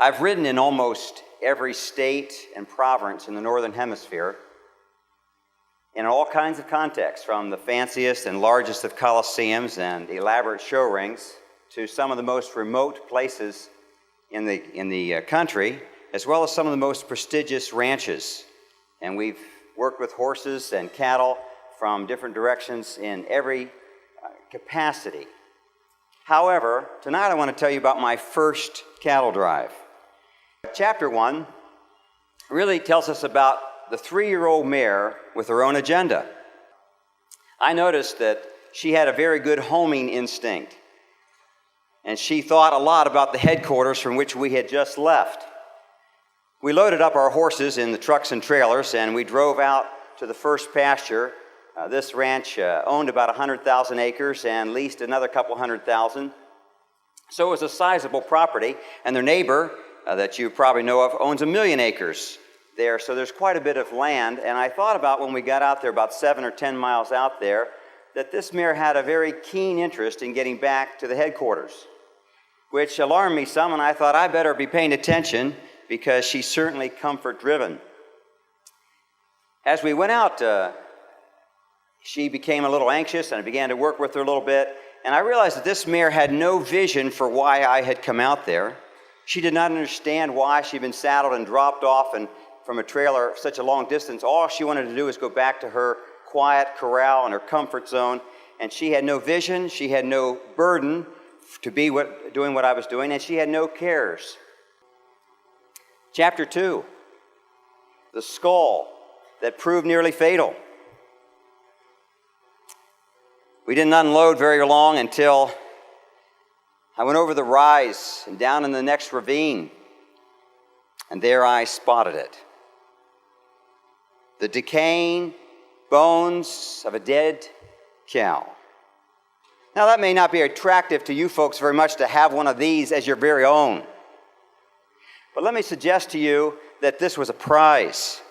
I've ridden in almost every state and province in the Northern Hemisphere in all kinds of contexts, from the fanciest and largest of coliseums and elaborate show rings to some of the most remote places in the country, as well as some of the most prestigious ranches. And we've worked with horses and cattle from different directions in every capacity. However, tonight I want to tell you about my first cattle drive. Chapter 1 really tells us about the 3-year-old mare with her own agenda. I noticed that she had a very good homing instinct, and she thought a lot about the headquarters from which we had just left. We loaded up our horses in the trucks and trailers, and we drove out to the first pasture. This ranch owned about 100,000 acres and leased another couple 100,000. So it was a sizable property, and their neighbor, that you probably know of, owns 1 million acres there, so there's quite a bit of land. And I thought about when we got out there, about 7 or 10 miles out there, that this mare had a very keen interest in getting back to the headquarters, which alarmed me some, and I thought I better be paying attention because she's certainly comfort-driven. As we went out, she became a little anxious, and I began to work with her a little bit, and I realized that this mare had no vision for why I had come out there. She did not understand why she'd been saddled and dropped off and from a trailer such a long distance. All she wanted to do was go back to her quiet corral and her comfort zone, and she had no vision, she had no burden to be doing what I was doing, and she had no cares. Chapter 2, the skull that proved nearly fatal. We didn't unload very long until I went over the rise and down in the next ravine, and there I spotted it. The decaying bones of a dead cow. Now, that may not be attractive to you folks very much to have one of these as your very own. But let me suggest to you that this was a prize.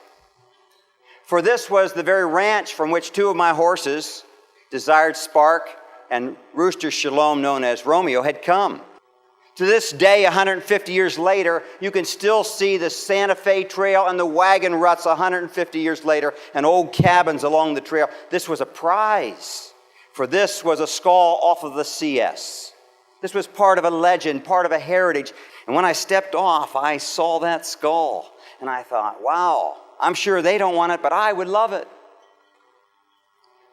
For this was the very ranch from which 2 of my horses, Desired Spark and Rooster Shalom, known as Romeo, had come. To this day, 150 years later, you can still see the Santa Fe Trail and the wagon ruts 150 years later and old cabins along the trail. This was a prize, for this was a skull off of the CS. This was part of a legend, part of a heritage. And when I stepped off, I saw that skull, and I thought, wow, I'm sure they don't want it, but I would love it.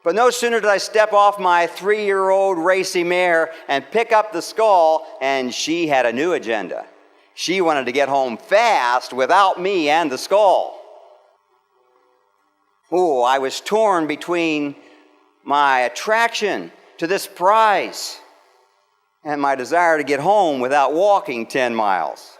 But no sooner did I step off my 3-year-old racy mare and pick up the skull, and she had a new agenda. She wanted to get home fast without me and the skull. Oh, I was torn between my attraction to this prize and my desire to get home without walking 10 miles.